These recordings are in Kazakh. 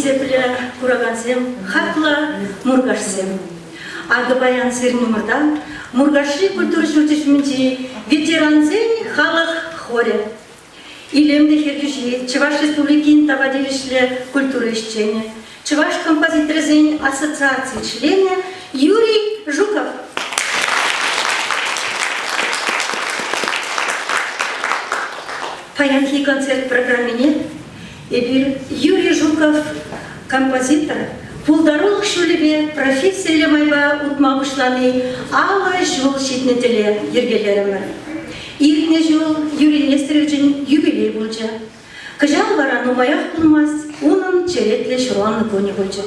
хизепле курагансем хакла мургашсем. Агыбаян сырнумырда мургаши культура журтишминчи ветеранзен халық хоре. Илемде хергюши Чуваш Республикин тавадилишле культуры исчения. Чуваш композиторзен ассоциации члена Юрий Жуков. Паянхи концерт программе Юрий Жуков композитор. Пулдарулық шөлебе профессиялы майба ұтмағышланы ала жол шетнетеле ергелерімір. Иртне жол Юрий Нестеровичin юбилей болжа. Кыжал баран умаяқ болмас, оның черетле шуранны көне болжа.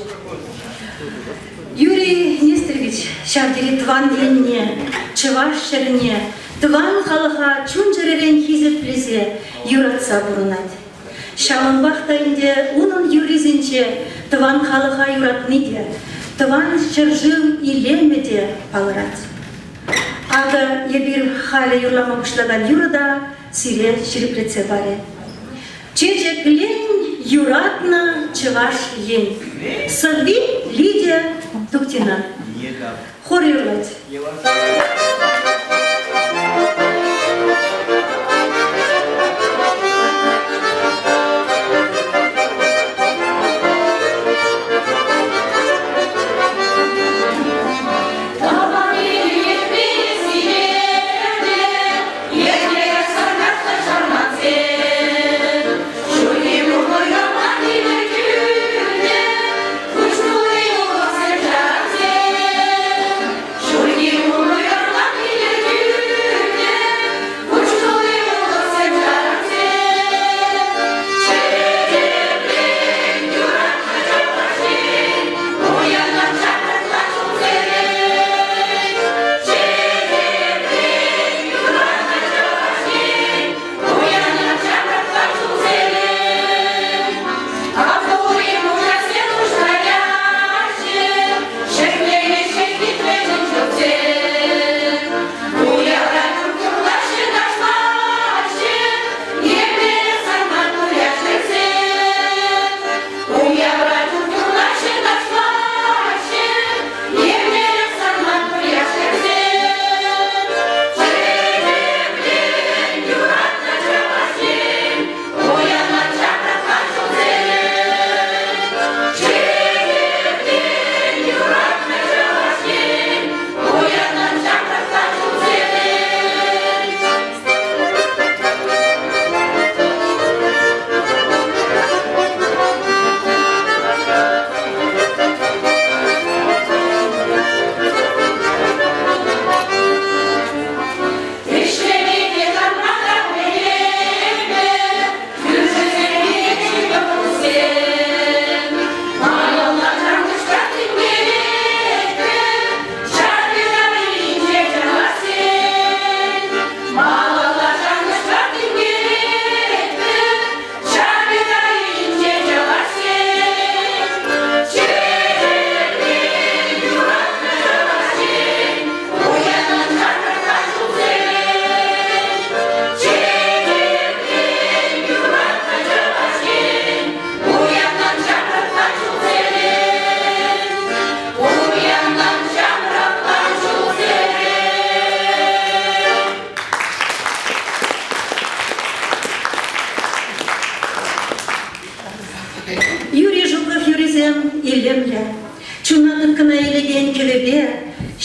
Юрий Нестерович шардері тван енне, чываш шерне, тван халыға чун жеререн хизет плезе юратса бұрынады. Шалынбақта инде оның юризінче тван халыға юратныде, тван шыржыл илемеде алырат. Ага ебір халі юрлама ұшлаган юрада сире шириплеце баре. Чечек лень юратна чываш ен. Сылви Лидия Туктина. Хор юрлать.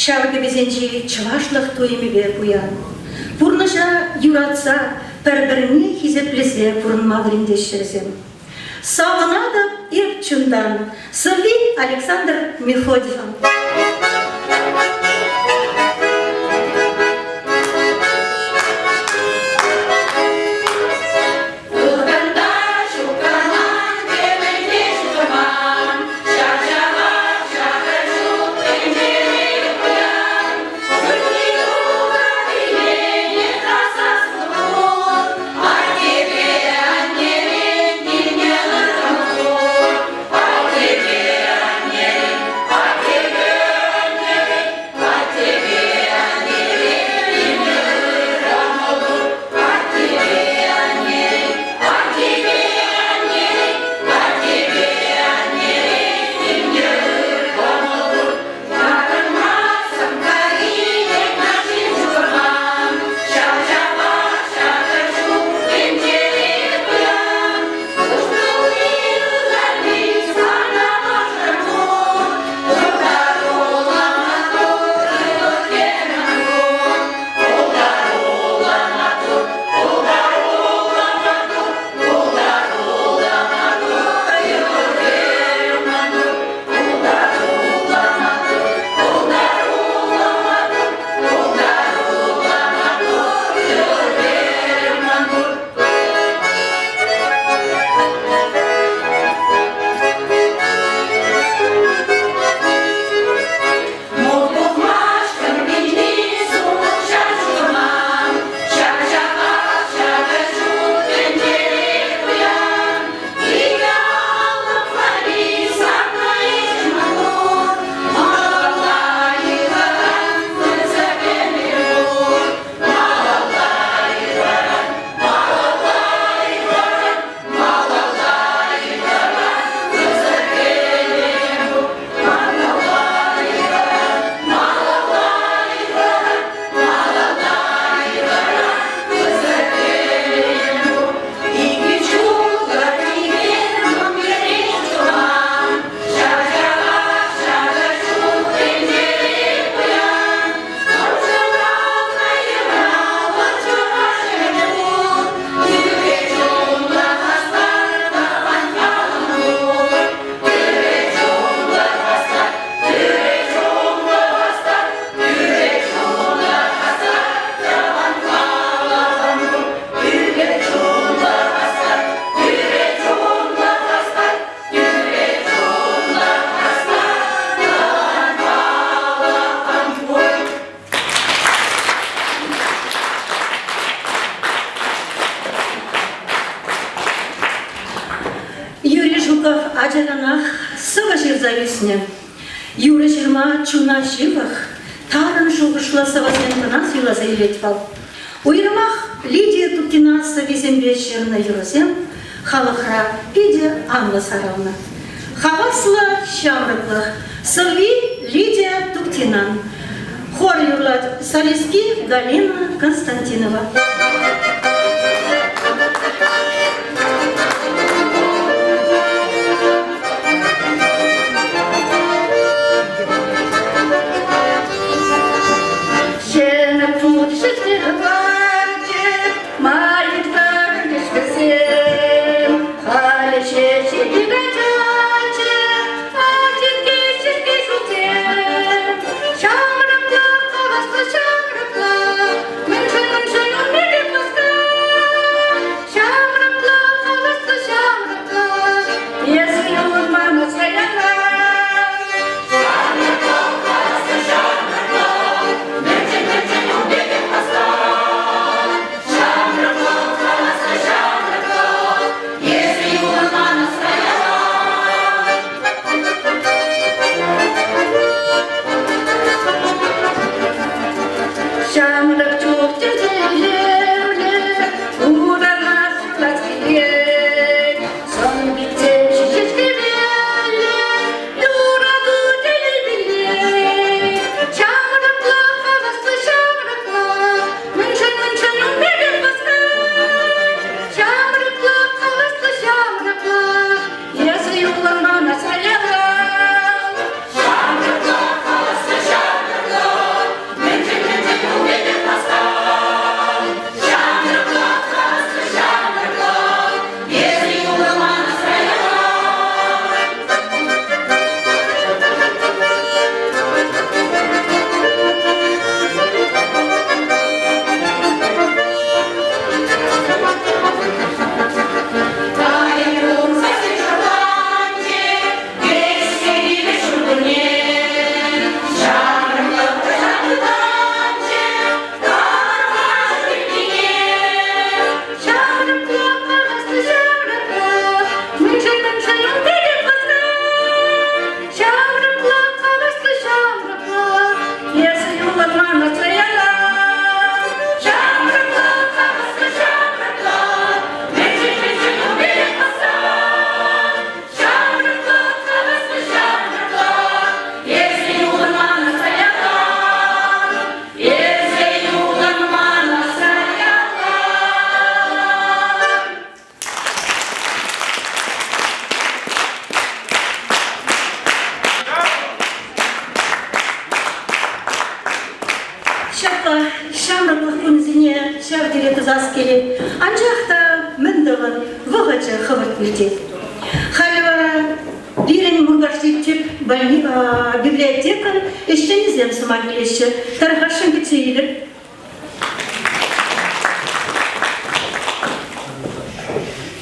Шавге безенчи чывашлык туймебе куян. Пурныша юратса, пәрбіріне хизеплесе пурынмағырындешірзем. Савынады еп чундан, Сыви Александр Мефодьев. Give Жуков ажаганах сыва жирза весне. Юры жирма чуна живых, тарын шуғышла савасентына сыйласа елетпал. Уйрымах Лидия Туктинаса везембе шерна юрзем, халықра пиде анла сарауна. Хавасла шамрыклых, сылви Лидия Туктинан. Хор юрлат солистки Галина Константинова. Заскели, анжақта міндіғын вғача қывырт білде. Халвара бірін мұрғаштеп библиотекан ештенізден сыман келеші, тарғашын бітсейлі.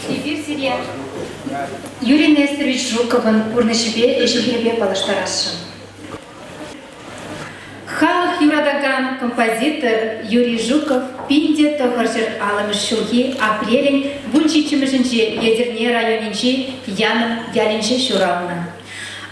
Теперь себе Юрий Несторович Жуковын урнышыбе ешігебе балаштарашы. Халық юрадаган композитор Юрий Жуков пинде тоғыржыр алымыш шулги апрелін бұлчичімішінше Ядерне районинче Яным ялинче шурална.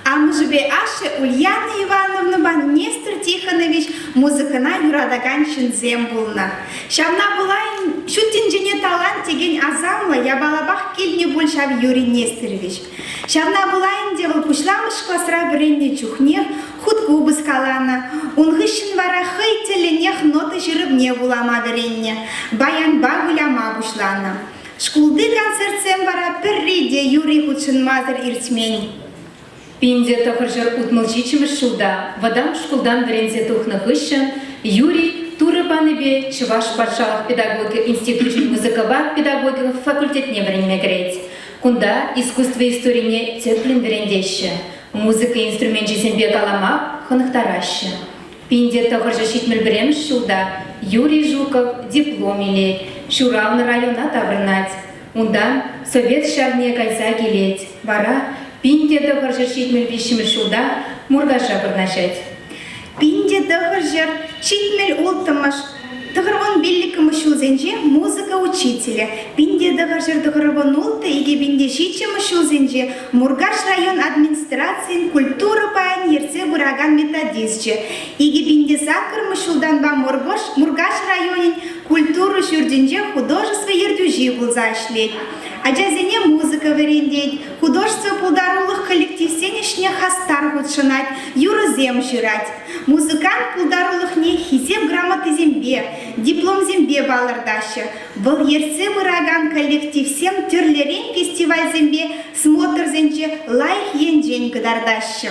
А мужебе аше Ульяна Ивановна бан Нестор Тихонович музыкана юрадаган шынзем булна. Шавна булайын шутинжене талант деген азамла ябалабах келне большав Юрий Несторович. Шавна булайын девыл пушламыш классра біренне чухнех худку быскалана. Унгышын вара хый теленех ноты жырыбне булама біренне. Баян багуляма бушлана. Шкулды концертсем вара перриде Юрий худшын мазыр иртмень. Пинде тоғыржыр утмылчичіміш шулда, вадам шкулдан варензе тухнығышын, Юрий Турыбаныбе Чуваш патшалық педагогика институтын музыкова педагогика факультетне варенме греть. Кунда искусство историне теплин варендеші. Музыка инструментчесенбе калама хынықтарашы. Пинде тоғыржыр шитміл біреміш шулда, Юрий Жуков диплом илет, Шуралны района таврынать. Ундан совет шарне кайса келет. Вара Пинде доғыржыр шитмел бешіміл шулда мұргаша бірнашет. Пинде доғыржыр шитмел ултымыш Тыгырвон билликым шулзенже музыка учителя. Пинде дагажыр тыгырвон улты иге бинде шичем шулзенже Мургаш район администрациян культура паян ерсе бураган методистче. Иге бинде закырмы шулдан ба Мургаш районин культуру шурденже художество ердюжи булза ишлет. Аджазене музыка верендеть, художество пулдарулых коллектив сенешне хастар худшинать, юрозем жирать. Музыкант пулдарулых не хизеп грамоты зембе, диплом зембе балардаща. Был ерсе бураган коллектив всем тюрлерен фестиваль зембе, смотр зенче лайх енджень гадардаща.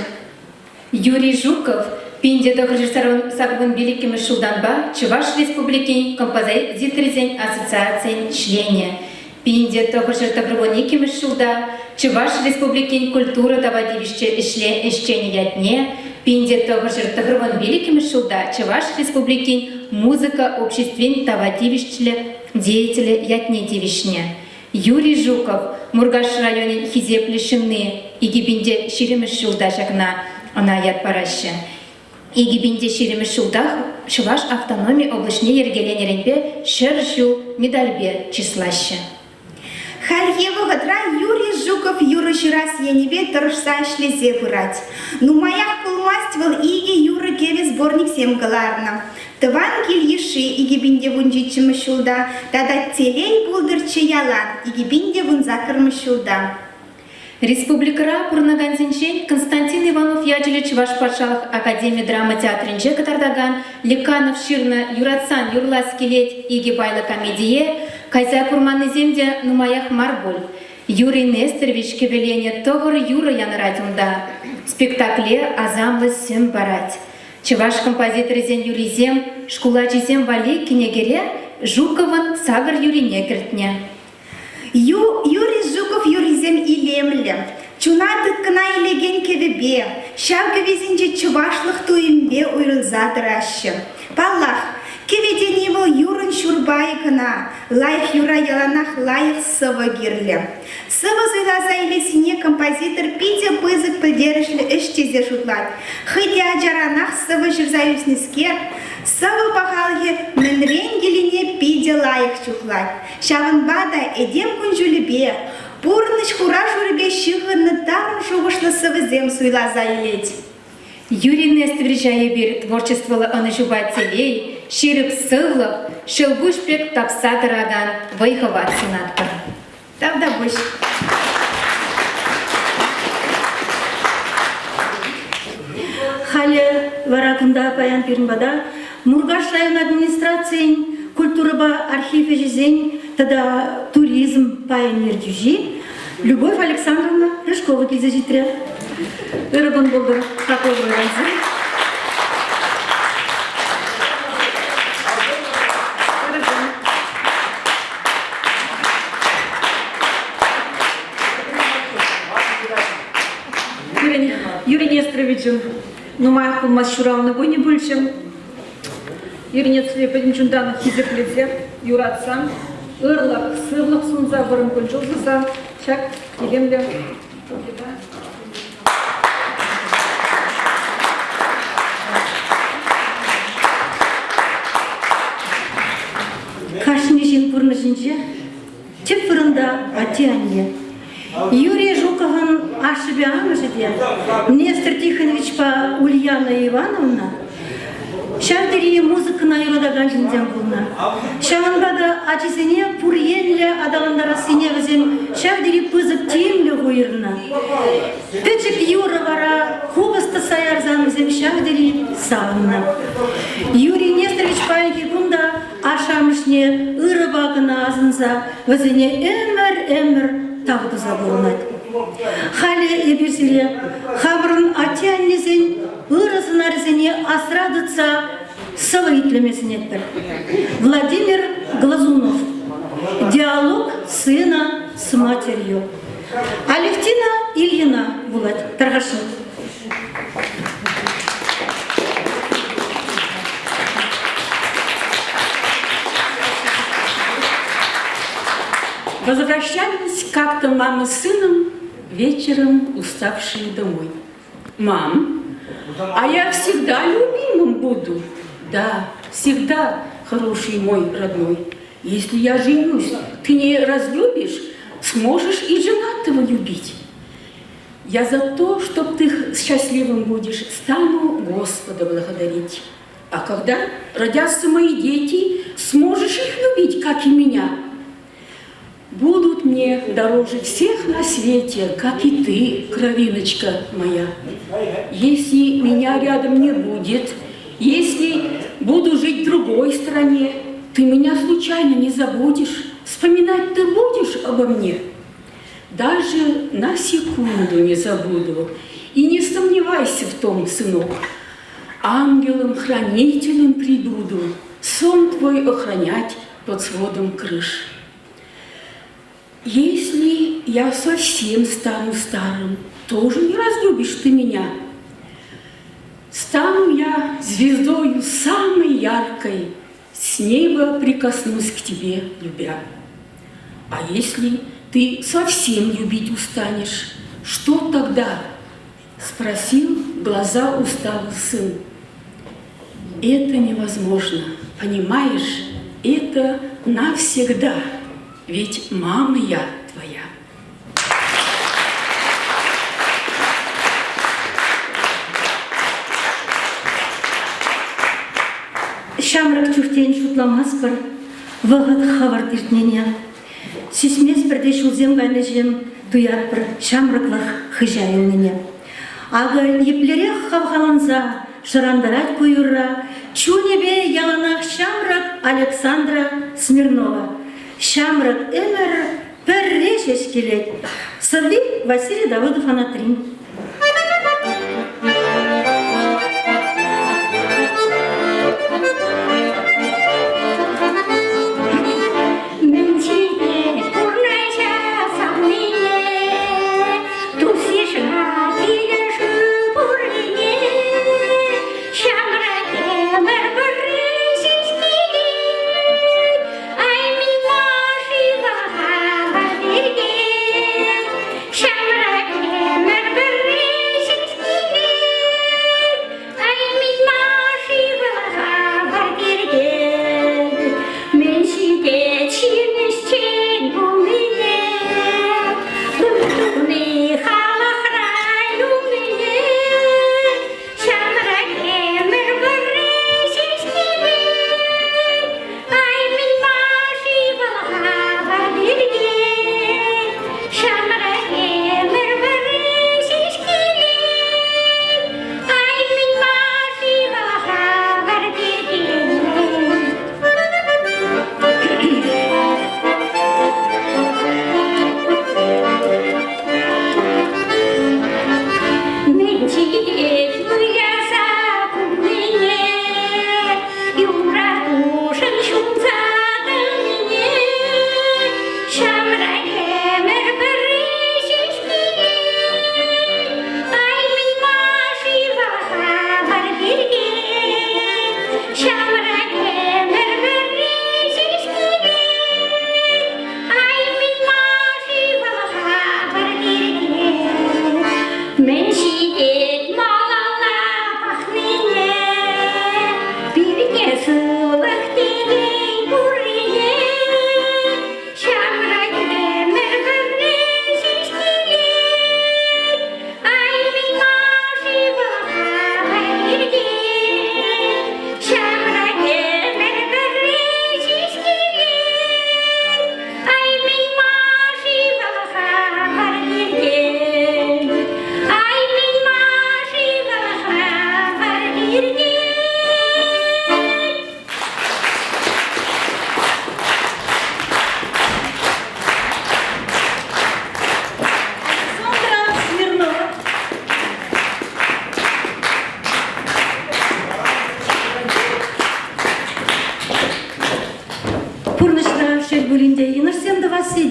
Юрий Жуков, пинде дагажыр сагвын великим шулданба, Чуваш республики композиторзен ассоциациян члене. Пинде тохожыр тагрывониким шулда, Чуваш республики культура тавадивище ищени ятне, пинде тохожыр тагрывон великим шулда, Чуваш республики музыка обществен тавадивище деятели ятне дивишне. Юрий Жуков, Мургаш районе хизеп лишины, иги пинде ширимеш шулда жакна, она ят параще. Иги пинде ширимеш шулдах, Чуваш автономии облачне ергеленеренбе шержу медальбе числаще. Хальево гатра Юрий Жуков Юра Ширас янебе тырышса шлезе бырать. Ну маях пулмастивал иги Юра кеве сборник семгаларна. Тыван кильеши иги бинде вунжичимы шулда, тада телей булдырчы ялан иги бинде вунзакырмы шулда. Республикара Пурнаганзинчен Константин Иванов Ячелич Чуваш Патшалых Академия драма театринче Катардаган, Леканов Ширна Юрацан Юрла Скелет иги байла комедие, Кайза Курманы земде нумаях марбуль. Юрий Несторович кевелене тогор Юра янрадюнда. Спектакле азамлы сем барать. Чуваш композиторизен Юризем, шкулачизем вали кинегере, Жукован сагар Юрине кертне. Юрий Жуков Юризем илемле. Чунатык кына илеген кевебе, шавга везинче чувашлых туимбе уйрылзадыраще. Паллах, кеведен был Юрын шурбайкына, лайх Юра яланах лайх сыва гирле. Сыва зайлаза илесине композитор пиде пызык пылдерішлі іштезе шутлат. Хыде аджаранах сыва жырзаюснескер, сыва пахалге мінрен гелине пиде лайх чухлат. Шавынбада эдем күнжулебе, пурныш хура журбе шығыны тарын шуғышлы сывызем суйлаза илет. Юрий Несторович аебир творчестволы аны жубателей, ширып сывлық, шылгушпек тапса дыраган вайхават сенаттыр. Тавда бұш. Халі варакында паян пирнбада, Мургаш район администрациян культураба архиве жизнь, тогда туризм паян ердюжи, Любовь Александровна Рыжкова кизажитре. Өрігін болдыр, қақыл бойрансы. Юрий Несторовичем, ну моя мащуралны не больше. Юрий Несторович подничундан хизеплезе, юратсан, ырлак, сырлак сунза, барым кульчулзаса, чак, келемле. Кашнижин пурнышынче, теп фырында атианье. Юрий Жуковын ашыбе амыжыде, Нестор Тихонович па Ульяна Ивановна, шардырие музыкына юрадаган жінден бұлна. Шаванбада ачисене пурьенле адаландара синевізен шардыри пызык тиемле ғойырна. Печек юра вара кубысты саярзамызем шардыри савынна. Юрий Несторович паянки бұнда ашамышне ыры бағына азынза, візіне әмір тағды забылынады. Халі еберселе, хабырын атианнезен, ырысын арзене асрадыца сылы итлемесін еттір. Владимир Глазунов. Диалог сына с матерью. Алевтина Ильина Булат. Таргашин. Возвращались как-то мама с сыном вечером, уставшие домой. «Мам, а я всегда любимым буду». «Да, всегда. хороший мой родной, если я женюсь, ты не разлюбишь, сможешь и женатого любить. Я за то, чтоб ты счастливым будешь, стану Господа благодарить. А когда родятся мои дети, сможешь их любить, как и меня. Будут мне дороже всех на свете, как и ты, кровиночка моя. Если меня рядом не будет, если буду жить в другой стране, ты меня случайно не забудешь, вспоминать ты будешь обо мне. Даже на секунду не забуду. И не сомневайся в том, сынок. Ангелом-хранителем прибуду, сон твой охранять под сводом крыш. Если я совсем стану старым, тоже не разлюбишь ты меня. Стану я звездою самой яркой, с неба прикоснусь к тебе, любя. А если ты совсем любить устанешь, что тогда? Спросил в глаза усталый сын. Это невозможно, понимаешь, это навсегда, ведь мама я твоя. Шамрак чухтен шутламас бір, вағыт хабар дертнене. Сесмес бірде шулзем ғайны жем туяр бір шамраклах хыжайылнене. Ағы еплерех хавхаланза, шарандарат куюрра, чунебе яланах шамрак Александра Смирнова. Шамрак эмер перрешеш келет. Сырли Василий Давыдов Анатрин.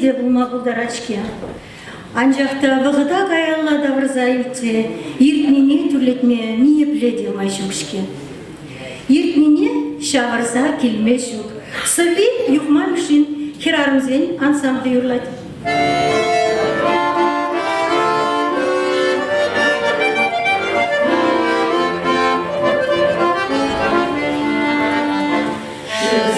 Де булма булдарачке. Анжақта вғыда қаялла да вырзайылте, ертнене түрлетме не пледе майшукшке. Ертнене шағырса келме шук. Сыви юхмамшин херарымзен ансамбле юрлать. Шыз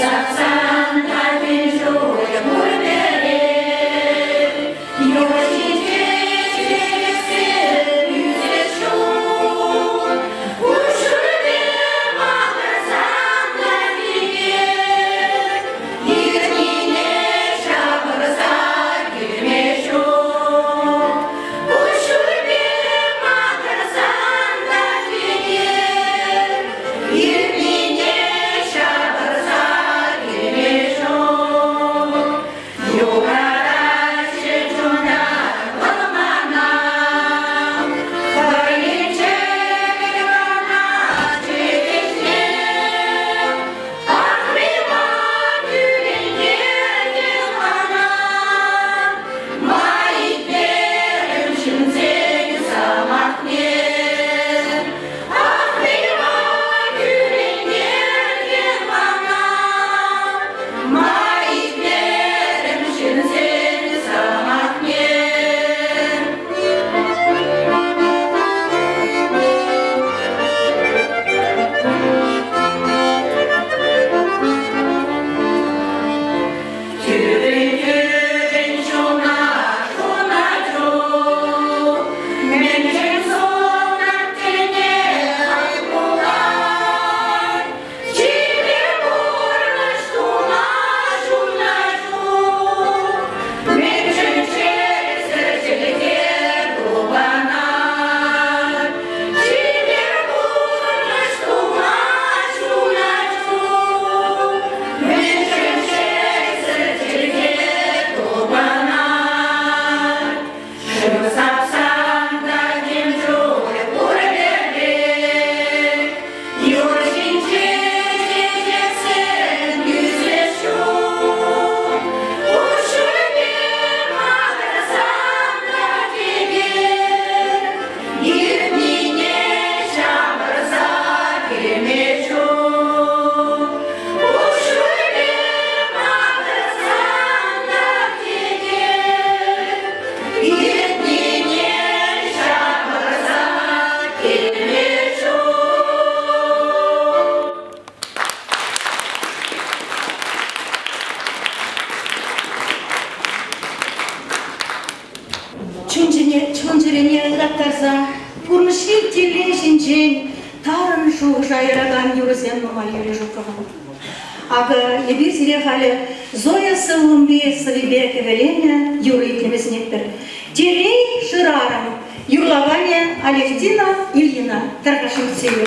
чунжирене ылаттарса, пурныши теле шинчен, тарын шуг жайраган юрзен нормаль юре жукаван. Ага, ебир сире халі Зоя Сылымбе Сылыбе кевелене юры итлемеснеппер. Терей шырарым, юрлаване Алевтина Ильина таргашым сею.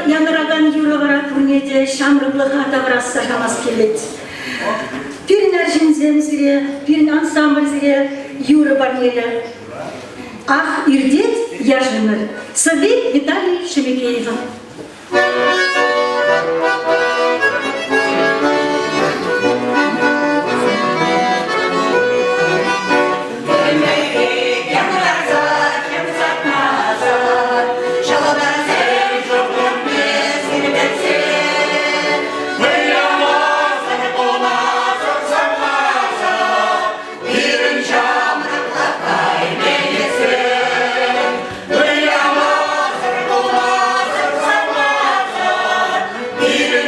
Yanıragan yuragara purnede şamrıklığa davras sajamas kelet. Pirin erjinzem zire, pirin ansambl zire yura barnele. Ah irdet яжыныр. Совет Виталий Шемекеева. Even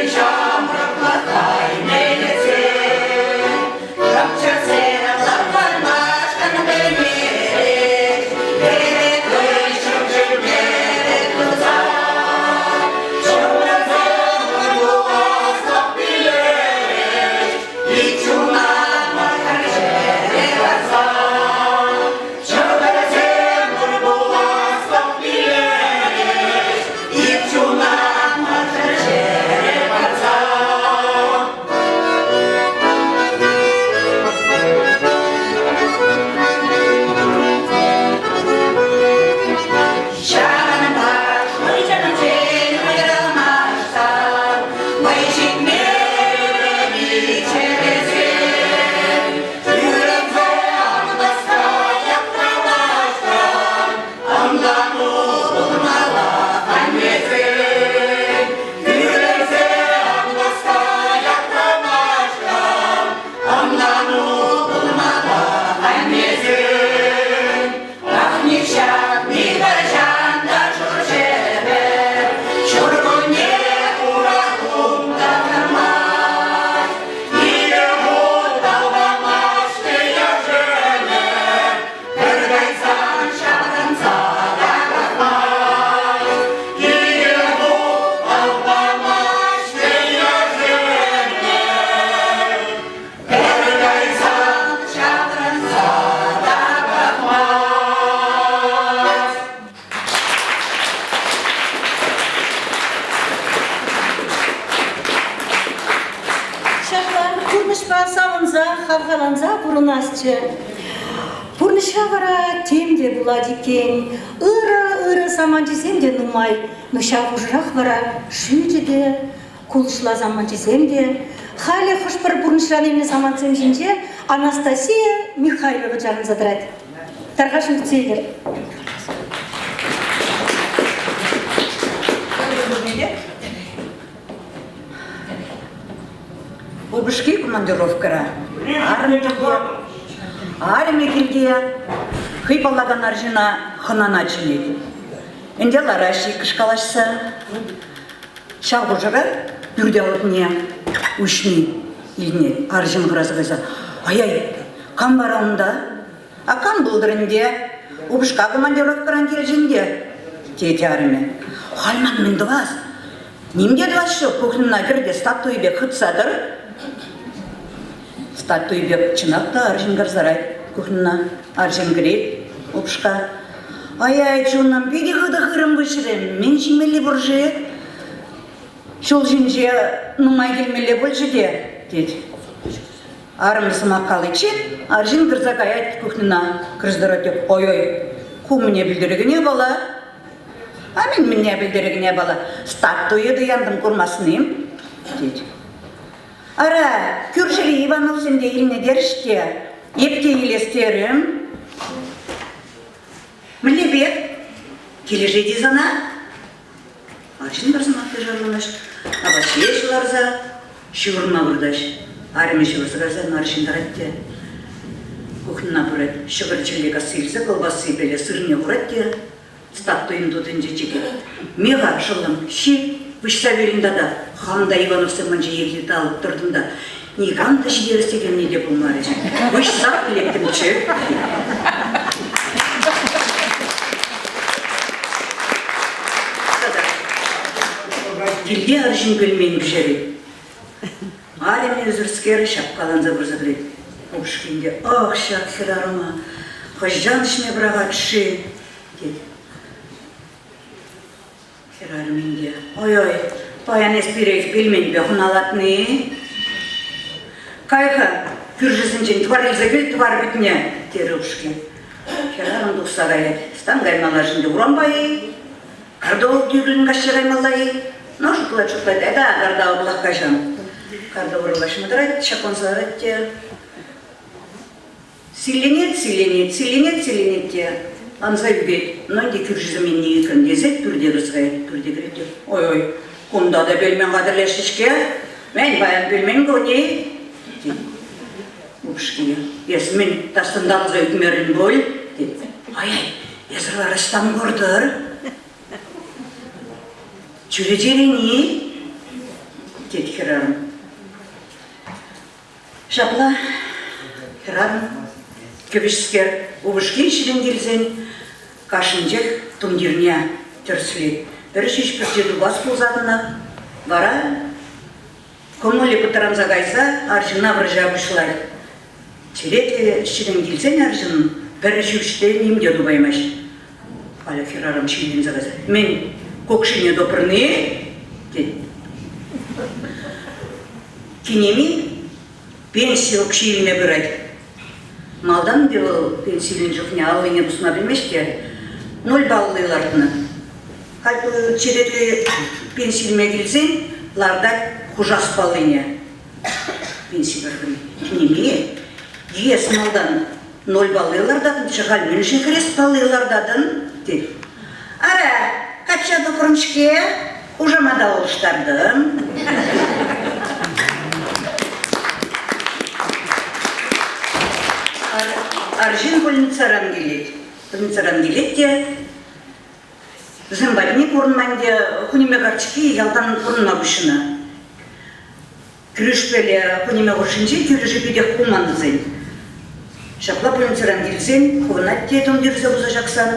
пурнышпа савынза, хавгаланза пурынасчы. Пурнышка вара темде була дикен, ыры саманчисем де нумай, нуша ужрах вара шүйдеде, кулышла заманчисем де, халі хышпыр пурнышран емне саманцем жинже Анастасия Михайлова жағын задырады. Тарғашын күтсейлер. Обышки командировкара. Армия келге, хыйпаллаган аржина хынана чынет. Энде лараши кышкалашса, чағужыра бүрде отне ушни илне аржин гыразгыза. Ай-ай, кам барамда? А кам булдырынде? Обышка командировкаран келжинде? Тети армия. Хальман мен дваз. Нимде дваз шо кухнына кірде статуйбек хытсадыр. Статуйбек чынақта аржин гарзарай. Кухнына аржин грет, обышка. Ай-ай, чоннан беде ғыды ғырым бішірем. Мен жимелі бұржы. Шол жинже нумай келмелі бөлжі де, деді. Арымысы мақалы чет, аржин гырзак аят кухнына кіріздірі деп. Ой-ой, ку мне білдірігіне бала? А мен мне білдірігіне бала. Статуйды яндым көрмасынем, деді. Ара, Күршілі Иванов сенде еліне деріште, епте елестерім. Мілебек, кележей дезана? Аршын барсымақты жарланаш, абаше жыларза, шүгірма бұрдаш. Армия шүгірсігарза, аршын таратте. Кухнына бұрат, шүгірчілігі сыйлсы, колбасы беле сырне бұратте. Статтойын тұтынжы жеке. Меға жылым, ши, вышса верінда да, ханда Иванов сыманжы еклеті алып тұрдында. Негамды жидерістеген не деп ұлмары. Вышса білеттім чөп. Келде аржын бөлмейін күшері. Алеме өзірскері шапқаланза бұрза біледі. Обышкенде, ақ шақ сырарыма, қожжан ішме бұраға түші, деді. Сырарыменде, ой-ой, баян еспирек бөлмейін бе құналатыны. Кайха, күржісінчен тварылза кел твар бітіне, дері обышкен. Сырарым дұқса ғайлет, стан ғаймалажынды ұранбайы, кардол түйгілін қашы ғаймалайы. Ножу плачу-плачу, да, горда облак кажам. Горда урылаш мудрать, чаконза ратте. Силенет, силенет, силенет, силенет те. Анза югет, но де күржізімен не екен дезет, түрде кызғай, түрде кіретте. Ой-ой, кунда да бөлмен қадырлашышке, мен баян бөлмен көне. Упшке, ес мен тастындалызға үкмерін бол, деді. Ай-ай, езірлар астам көрдір. Чүрежерені, деді Херарым. Шапла, Херарым, көбішскер, обышкен шірін келзен, кашынжек тұмдеріне түрсілет. Бірі шешпірде дұбас болзадына, бара, көмілі бұттырамза қайса, аржына бір жабышылай. Черетлі шірін келзен аржын, бірі шүшті немде дұбаймаш. Алі Херарым шейден зағаза. Мен көкшіне допырны, деді. Кенеми пенсия өкшейіліне бір айды. Малдан дел пенсийлін жоқне алыне бұсына білмешке, 0 баллылардыны. Қалпы черетлі пенсийліме келсен, ларда құжас балыне. Пенсия біргім. Кенеми ес малдан 0 баллылардадын, шығал мен үшін кірес баллылардадын, деді. Ара, качады құрымшке, ұжамада олыштардым. Аржин больницаран келет. Больницаран келет де, зымбадне көрінмәнде құнеме қарчыке ялдан құрынма бұшына. Күрішпелі құнеме құршынже күріші бедек құлманды зен. Шапла больницаран келсен, құнат дедім дерзі бұза жақсан,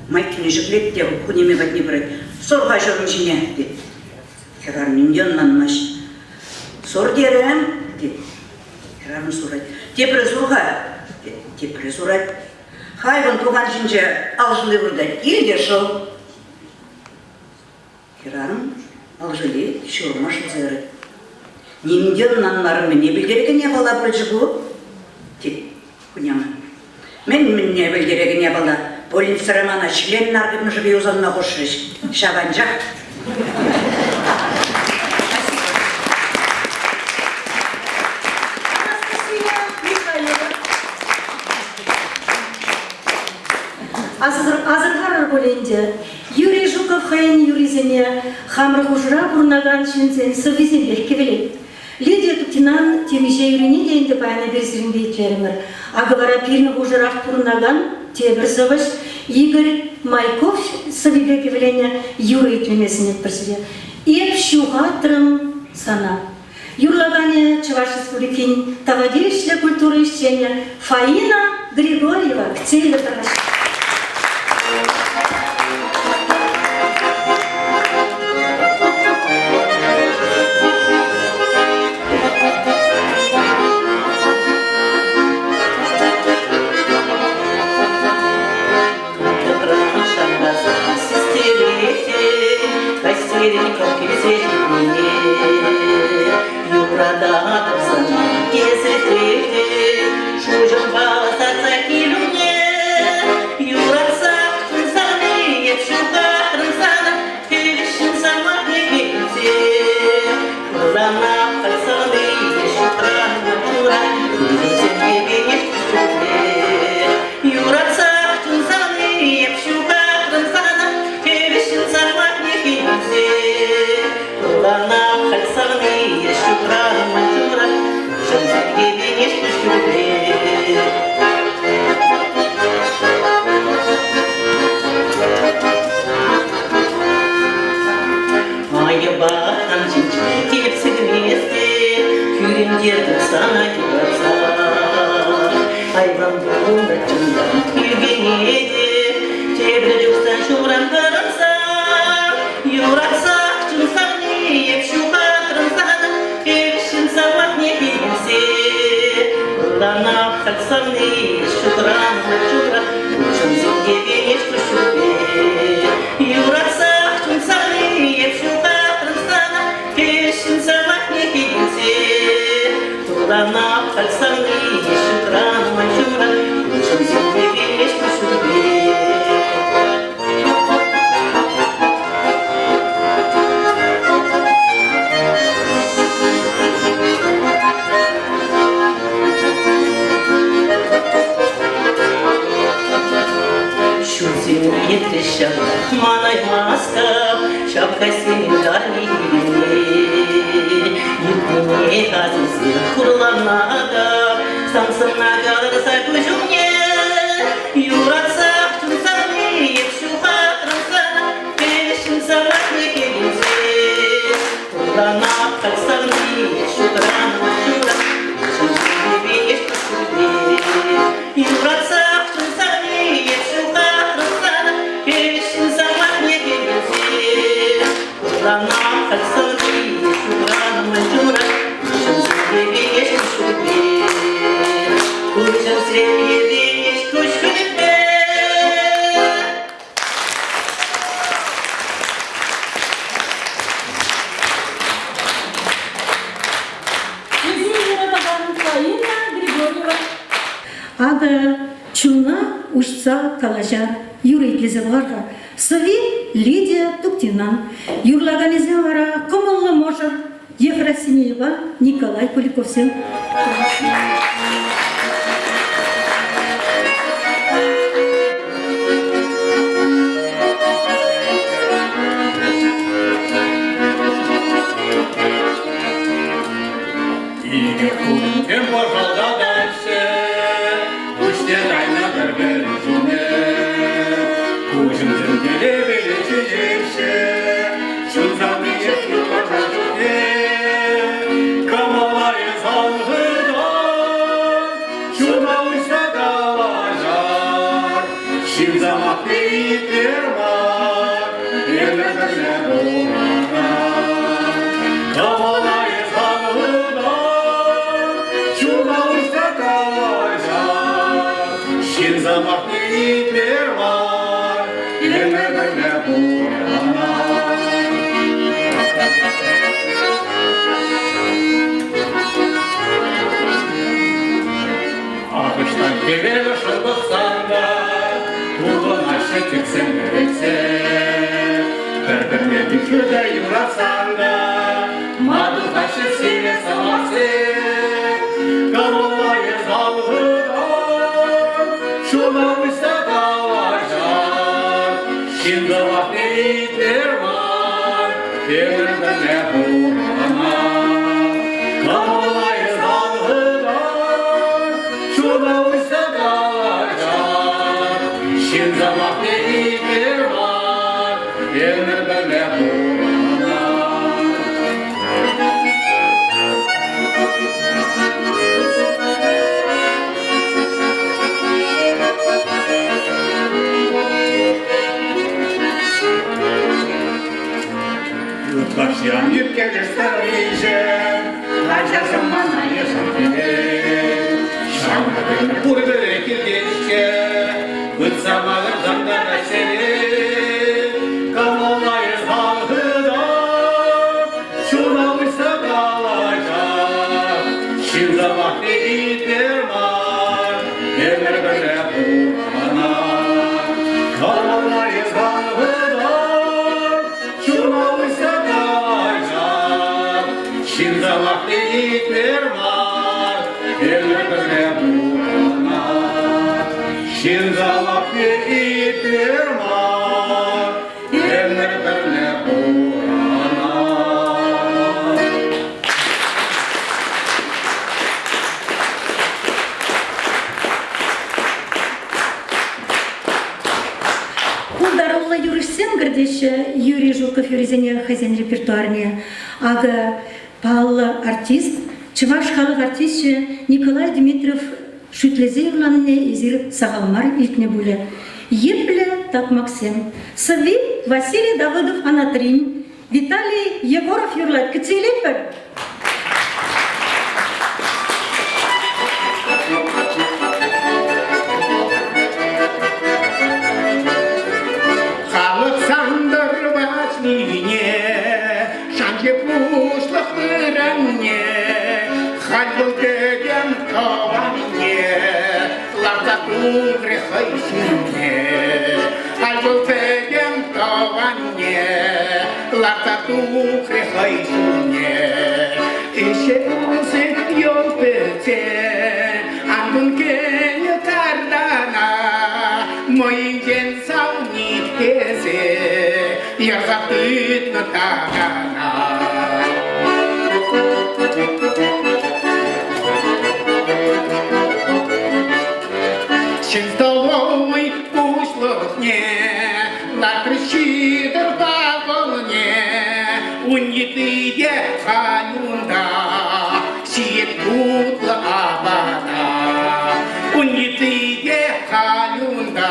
майкіне жүклет де құнеме бәтіне бұрай. Сорға жырым жіне, дед. Херарым нанмаш. Сор дерім, дед. Херарым сұрайды. Тепірі сұрға, дед. Тепірі сұрайды. Хайван туған жінже алжылы бұрдай. Елде жыл. Херарым алжылы шырма шылзыры. Нимден нанларым не білдерегіне бала болжығу? Тек, күнемі. Мен не білдерегіне бала. Болин сырамана член наргым жыве узанна қошырыш. Шабанжақ. Азырғар боленде, Юрий Жуков хайын юризене хамры хужыра бұрнаган шынзен сывизен бәлкі білет. Лидия Туктинан темеше юрине дейінді баяна берсірін бейтлерімір. Ағывара пирні хужырақ бұрнаган тебір сывыш Игорь Майков сывибекі білене юры етлемесін етпірсіре. Еп шуға тұрым сана. Юрлагане Чуваш Республикин тавадилище культуры ищения Фаина Григорьева Ктеева Тараш. Ага, чуна ушца калажар юрейтлезевларға. Сави Лидия Туктинан. Юрлаганезевлара Комолла Можар Ефросиньева Николай Куликовсен. başı tüksün gülse bir kürde yurasan da madu taşı sile savası kamulayı salgıda şuna müste kalacak şimdi vakitler var devirde ne uğrana kamulayı salgıda şuna müste kalacak şimdi vakitler var devirde ne uğrana Başlayan yükkelirsen iyice Harca zamana yaşam bile Şanlıkın burada ekildikçe Bıtsamalar zandana seni Kamolayız halkıda Şuna uysa kalacak Şimdi vakti itirman Yerler böyle kurana Kamolayız halkıda Şuna uysa Şimdi vakti itirman Yerler böyle kurana Şimdi vakti itirman Yerler böyle kurana Kulдарулла юрышсен гірдеші Юрий Жуков юрезене хазен репертуарне. Ага пал артист, чываш халық артистші Николай Дмитриев шүтлезе юрланне изир сағалмар илтне буле. Епле так Максим. Сави Василий Давыдов Анатрин. Виталий Егоров юрлат. Кыцелепер. Халық сандырбачнине, шанче пушлық мырынне, хальбыл деген кованне, лартату грехайшыне. Хальбыл деген кованне, лартату грехайшыне. Ише усы yol perce, andun kenyo tardana, moingen sauni teze, yazapit na tagana. Шинстоловый пушлохне, на крыщидер паволне, унитые халюнда, сиет путла абана. Унитые халюнда,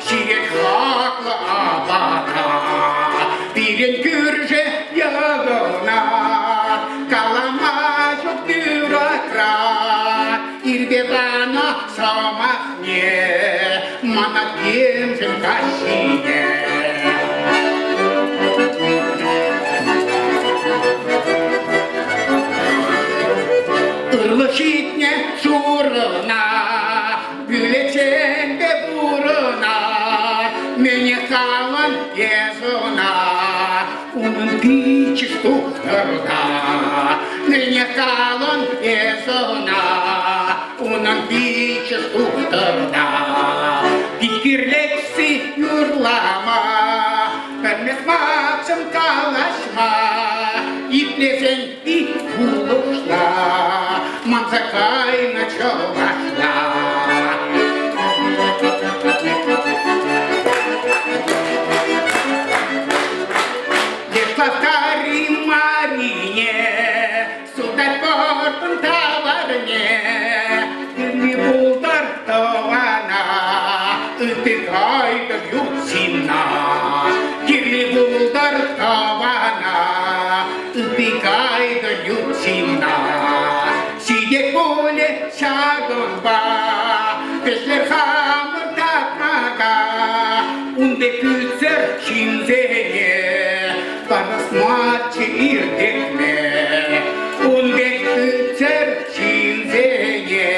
сиет хакла абана. Пирен кюрже ягона, каламажок бюрократ, ирбетана самахне, манакемжен кашине. Irlışitne şuruna, güleçende buruna, mene kalan yezuna, onun piçi stuhtarda. Mene kalan yezuna, onun piçi stuhtarda. Fikirleksi yurlama, vermez maksım kalaşma, İplesen ip buluşla, manzakay na çavaşla. Дешлавкари Марине, сударь портун таварне, Ирли булдар тавана, ытыкайда юрсина. Ирли булдар тавана, ытыкайда юрсина. Сидек поле шагонба, Пешлер хамыр такмага, Унде күтсер шинзене, Парасматчы ирдекме, Унде күтсер шинзене,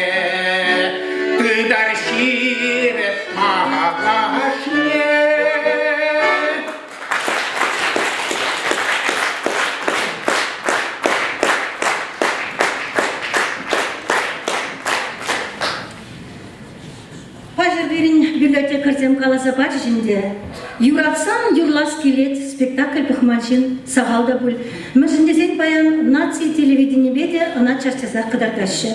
Тыдар шире мағашны, кыртем каласа бачышинде. Юратсан юрлас келет спектакль пахманчин сагалда бул. Мыжындесен баян нации телевидение беде ана чарчаса кыдарташы.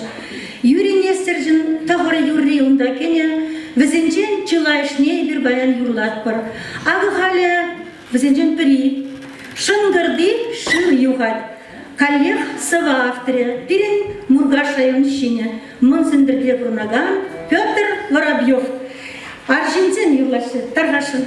Юрий Нестержин тагыры юрри унда кене везенчен чылайшне бир баян юрлат бар. Агы хале везенчен пири. Шынгырды шыр югат. Коллег сава авторе пирин Мургаш район щине. Мынсындырге бурнаган Петр Воробьев. Аржинцен юрлашы таргашын.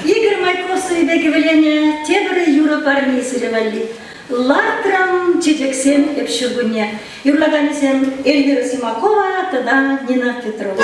Игорь Майкосович бегевеление тебры Юра Парнисыревали. Латрам чечексен эпшугуне. Юрлаганисен Эльвира Симакова, тогда Нина Петрова.